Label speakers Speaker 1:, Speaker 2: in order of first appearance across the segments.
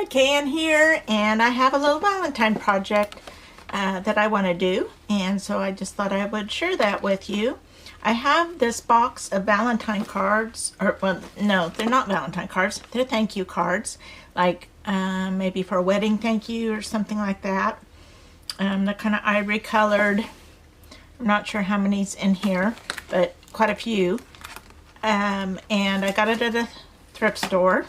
Speaker 1: Hi, Kayan here, and I have a little Valentine project that I want to do, and so I just thought I would share that with you. I have this box of Valentine cards, or well, no, they're not Valentine cards, they're thank you cards, like maybe for a wedding thank you or something like that. They're kind of ivory colored. I'm not sure how many's in here, but quite a few. And I got it at a thrift store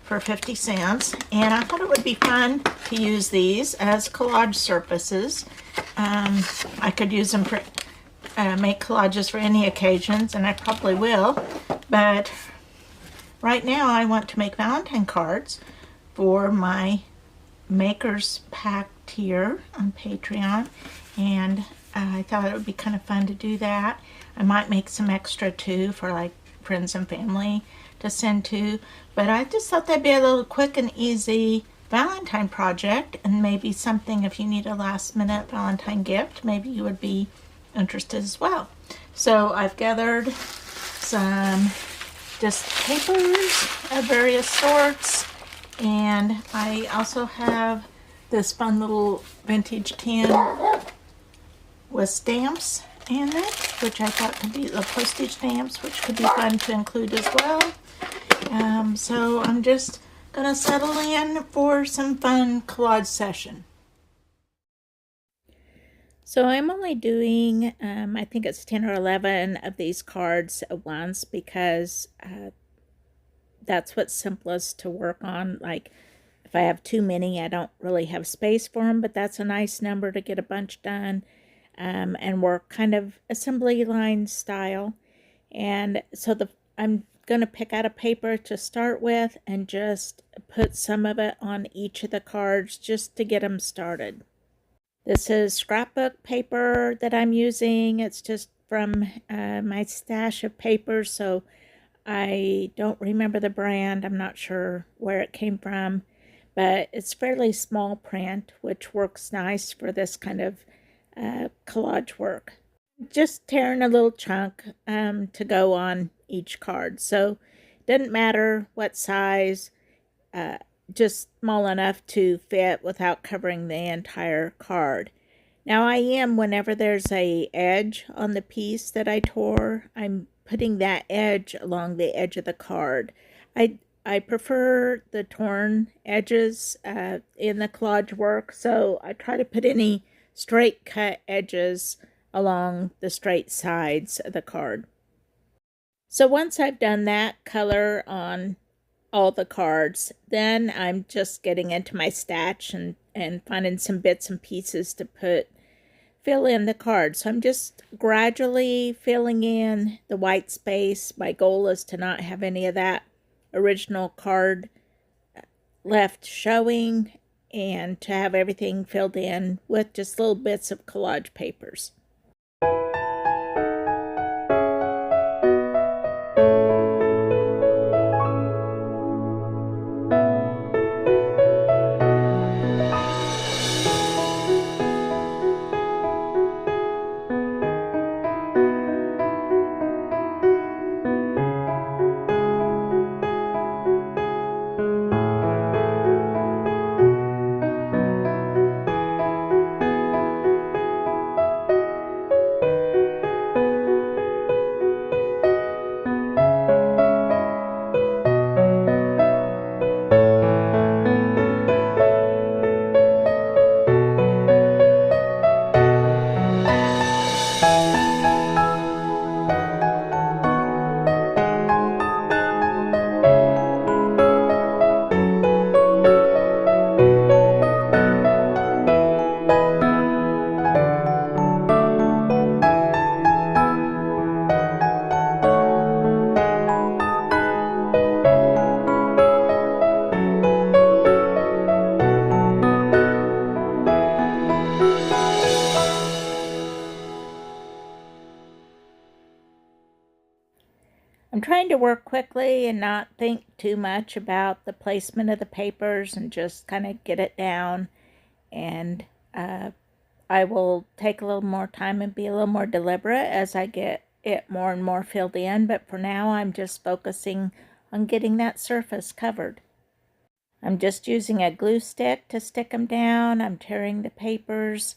Speaker 1: for 50 cents, and I thought it would be fun to use these as collage surfaces. I could use them for make collages for any occasions, and I probably will, but right now I want to make Valentine cards for my Makers Pack tier on Patreon, and I thought it would be kind of fun to do that. I might make some extra too for like friends and family to send to, but I just thought that'd be a little quick and easy Valentine project, and maybe something if you need a last minute Valentine gift, maybe you would be interested as well. So I've gathered some just papers of various sorts, and I also have this fun little vintage tin with stamps in it, which I thought could be the postage stamps, which could be fun to include as well. So I'm just gonna settle in for some fun collage session. So I'm only doing, I think it's 10 or 11 of these cards at once, because that's what's simplest to work on. Like if I have too many, I don't really have space for them, but that's a nice number to get a bunch done and work kind of assembly line style. And so I'm going to pick out a paper to start with and just put some of it on each of the cards just to get them started. This is scrapbook paper that I'm using. It's just from my stash of papers, so I don't remember the brand. I'm not sure where it came from, but it's fairly small print, which works nice for this kind of collage work. Just tearing a little chunk to go on each card, so it doesn't matter what size, just small enough to fit without covering the entire card. Now whenever there's a edge on the piece that I tore, I'm putting that edge along the edge of the card. I prefer the torn edges in the collage work, so I try to put any straight cut edges along the straight sides of the card. So once I've done that color on all the cards, then I'm just getting into my stash and finding some bits and pieces to fill in the cards. So I'm just gradually filling in the white space. My goal is to not have any of that original card left showing, and to have everything filled in with just little bits of collage papers. I'm trying to work quickly and not think too much about the placement of the papers, and just kind of get it down. And I will take a little more time and be a little more deliberate as I get it more and more filled in. But for now, I'm just focusing on getting that surface covered. I'm just using a glue stick to stick them down. I'm tearing the papers.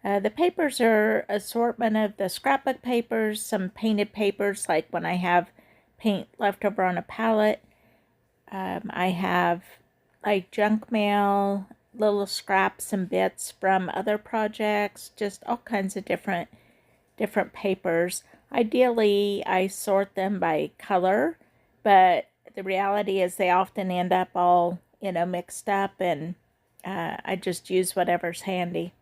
Speaker 1: The papers are assortment of the scrapbook papers, some painted papers, like when I have paint left over on a palette. I have like junk mail, little scraps and bits from other projects, just all kinds of different papers. Ideally, I sort them by color, but the reality is they often end up all, mixed up, and I just use whatever's handy.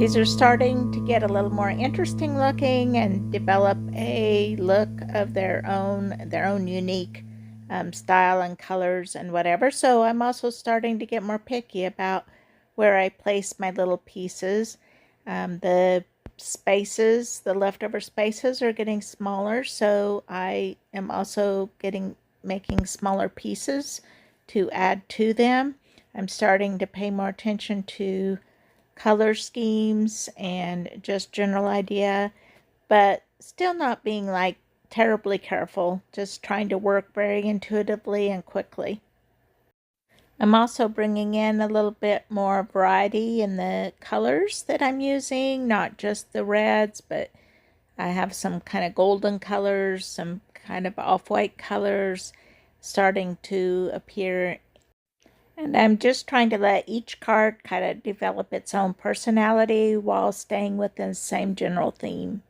Speaker 1: These are starting to get a little more interesting looking and develop a look of their own unique style and colors and whatever. So I'm also starting to get more picky about where I place my little pieces. The spaces, the leftover spaces are getting smaller, so I am also making smaller pieces to add to them. I'm starting to pay more attention to color schemes and just general idea, but still not being like terribly careful, just trying to work very intuitively and quickly. I'm also bringing in a little bit more variety in the colors that I'm using, not just the reds, but I have some kind of golden colors, some kind of off-white colors starting to appear. And I'm just trying to let each card kind of develop its own personality while staying within the same general theme.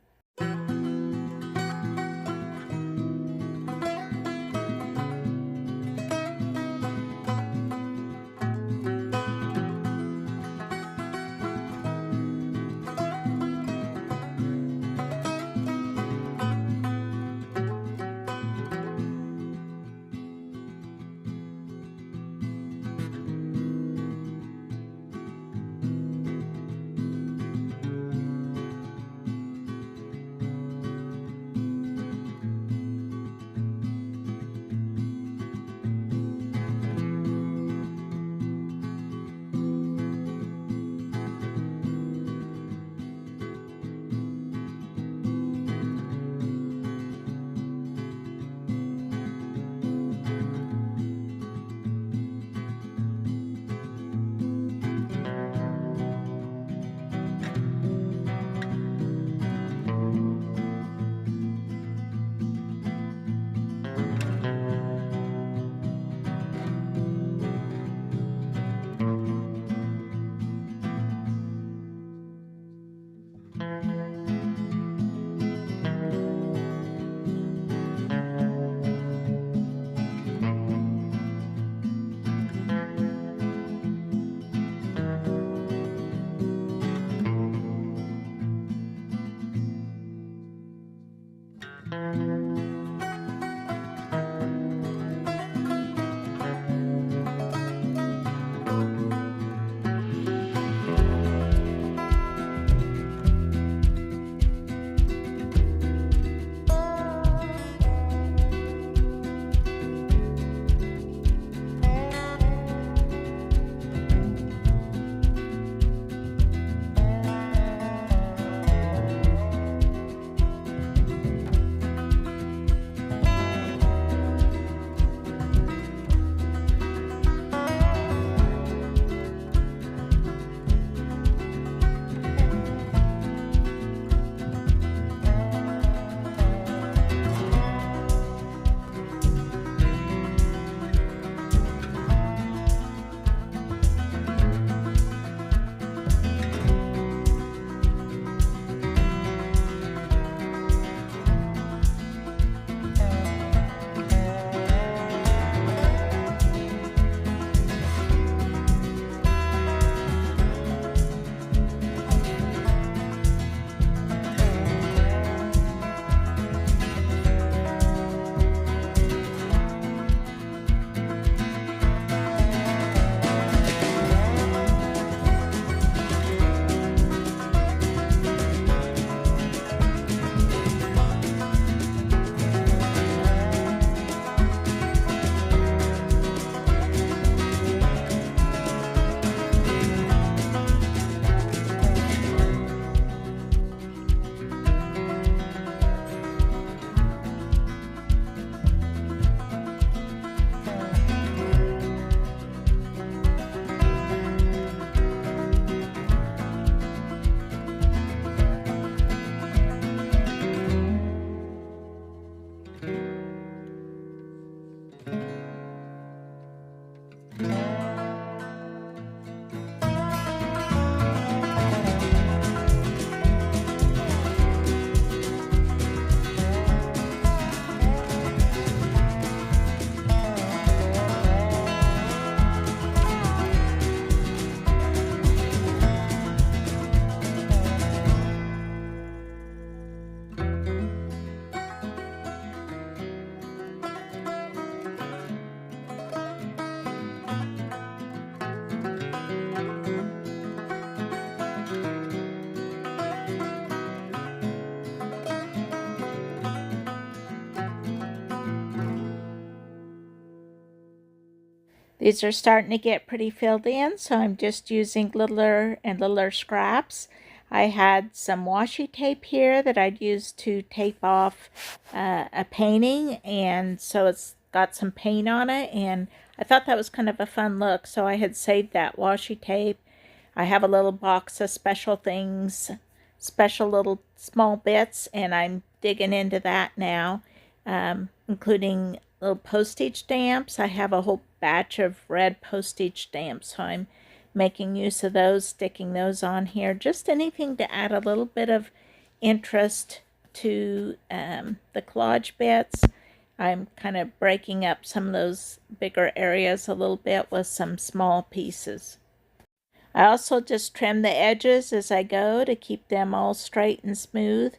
Speaker 1: These are starting to get pretty filled in, so I'm just using littler and littler scraps. I had some washi tape here that I'd use to tape off a painting, and so it's got some paint on it, and I thought that was kind of a fun look, so I had saved that washi tape. I have a little box of special things, special little small bits, and I'm digging into that now, including little postage stamps. I have a whole batch of red postage stamps, so I'm making use of those, sticking those on here. Just anything to add a little bit of interest to the collage bits. I'm kind of breaking up some of those bigger areas a little bit with some small pieces. I also just trim the edges as I go to keep them all straight and smooth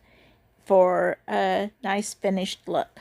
Speaker 1: for a nice finished look.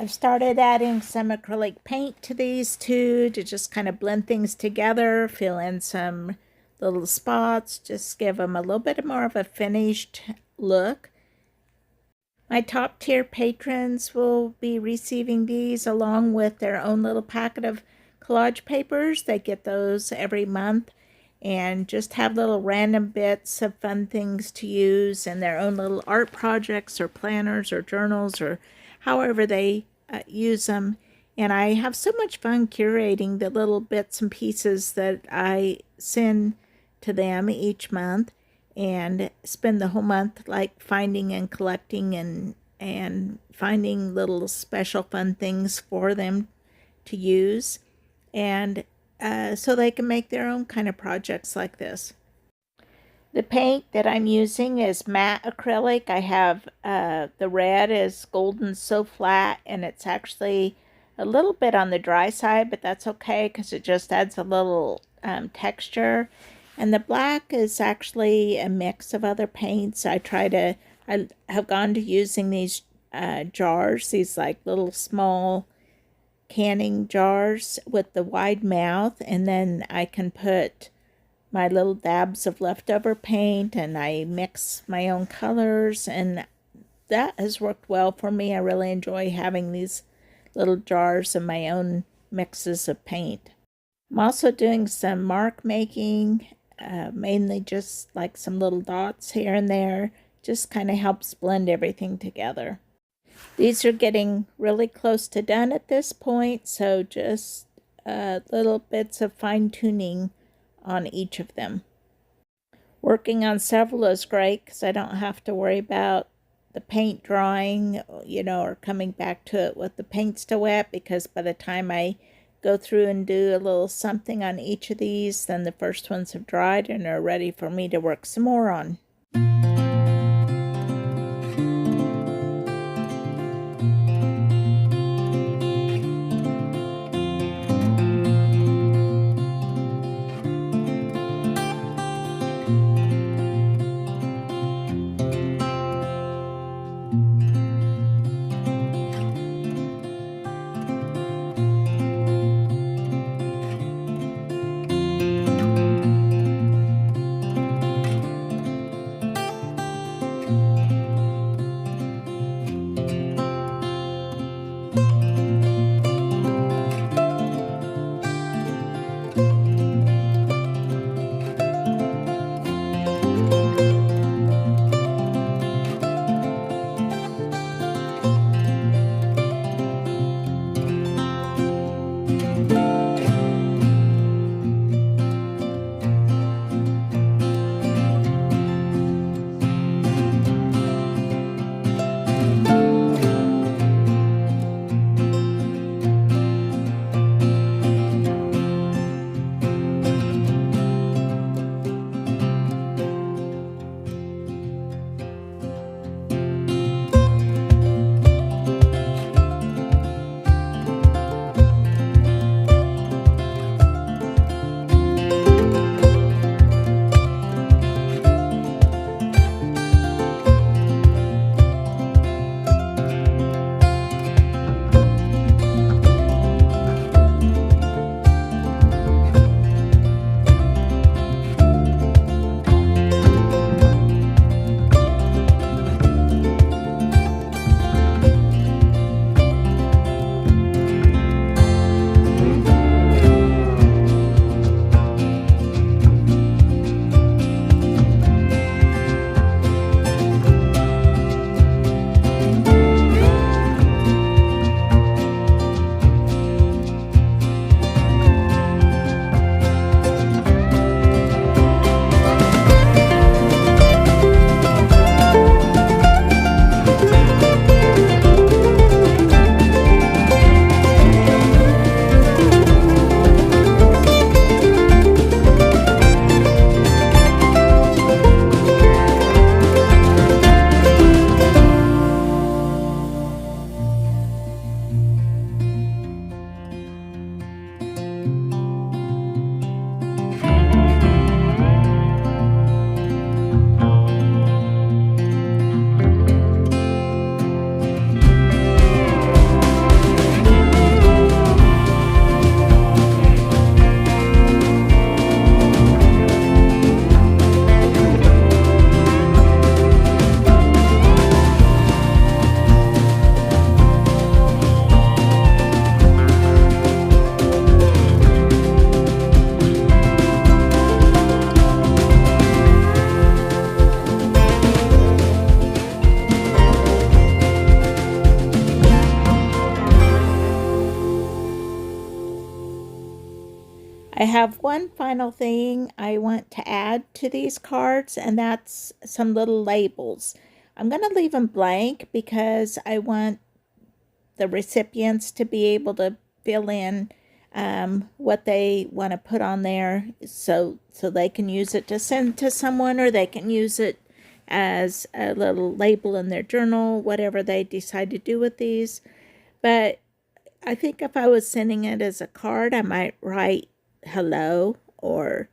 Speaker 1: I've started adding some acrylic paint to these too to just kind of blend things together, fill in some little spots, just give them a little bit more of a finished look. My top tier patrons will be receiving these along with their own little packet of collage papers. They get those every month and just have little random bits of fun things to use in their own little art projects or planners or journals or however they use them. And I have so much fun curating the little bits and pieces that I send to them each month, and spend the whole month like finding and collecting and finding little special fun things for them to use, and so they can make their own kind of projects like this. The paint that I'm using is matte acrylic. I have the red is Golden So Flat, and it's actually a little bit on the dry side, but that's okay because it just adds a little texture. And the black is actually a mix of other paints. I have gone to using these jars, these like little small canning jars with the wide mouth, and then I can put my little dabs of leftover paint and I mix my own colors, and that has worked well for me. I really enjoy having these little jars and my own mixes of paint. I'm also doing some mark making, mainly just like some little dots here and there, just kind of helps blend everything together. These are getting really close to done at this point, so just little bits of fine-tuning on each of them. Working on several is great because I don't have to worry about the paint drying, or coming back to it with the paint still wet, because by the time I go through and do a little something on each of these, then the first ones have dried and are ready for me to work some more on. have one final thing I want to add to these cards, and that's some little labels. I'm going to leave them blank because I want the recipients to be able to fill in what they want to put on there, so they can use it to send to someone, or they can use it as a little label in their journal, whatever they decide to do with these. But I think if I was sending it as a card, I might write hello or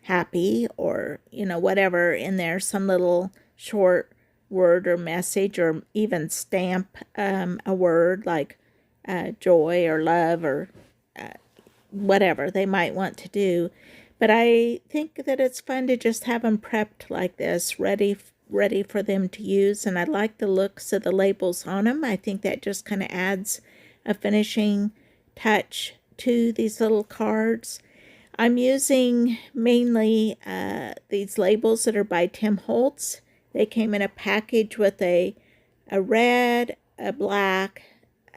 Speaker 1: happy, or whatever in there, some little short word or message, or even stamp a word like joy or love, or whatever they might want to do. But I think that it's fun to just have them prepped like this, ready for them to use. And I like the looks of the labels on them. I think that just kind of adds a finishing touch to these little cards. I'm using mainly these labels that are by Tim Holtz. They came in a package with a red, a black,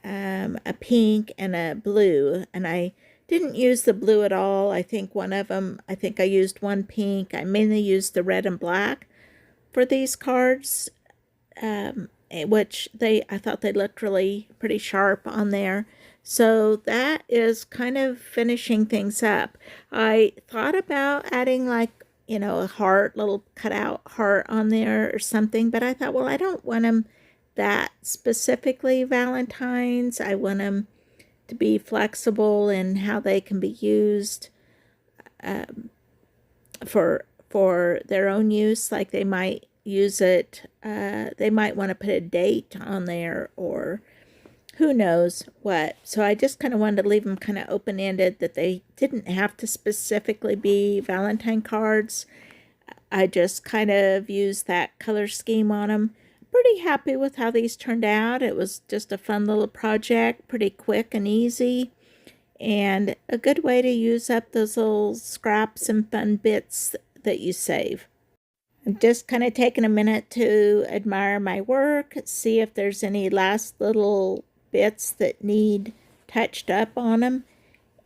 Speaker 1: a pink, and a blue. And I didn't use the blue at all. I think I used one pink. I mainly used the red and black for these cards, which I thought they looked really pretty sharp on there. So that is kind of finishing things up. I thought about adding like, a heart, little cutout heart on there or something, but I thought, well, I don't want them that specifically Valentine's. I want them to be flexible in how they can be used for their own use. Like they might use it, they might want to put a date on there, or who knows what. So I just kind of wanted to leave them kind of open-ended, that they didn't have to specifically be Valentine cards. I just kind of used that color scheme on them. Pretty happy with how these turned out. It was just a fun little project, pretty quick and easy, and a good way to use up those little scraps and fun bits that you save. I'm just kind of taking a minute to admire my work, see if there's any last little bits that need touched up on them,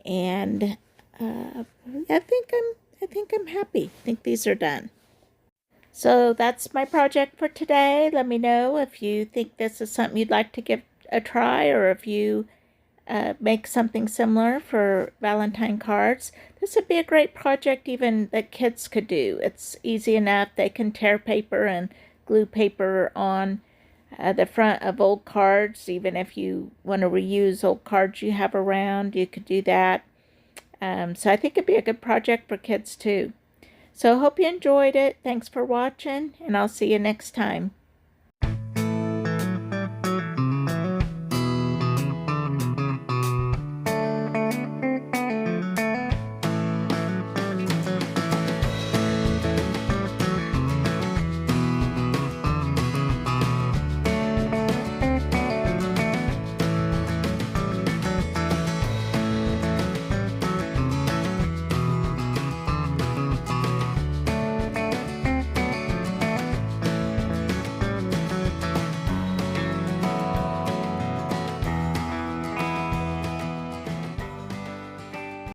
Speaker 1: and I think I'm happy. I think these are done. So that's my project for today. Let me know if you think this is something you'd like to give a try, or if you make something similar for Valentine cards. This would be a great project even that kids could do. It's easy enough. They can tear paper and glue paper on the front of old cards. Even if you want to reuse old cards you have around, you could do that. So I think it'd be a good project for kids too. So I hope you enjoyed it. Thanks for watching, and I'll see you next time.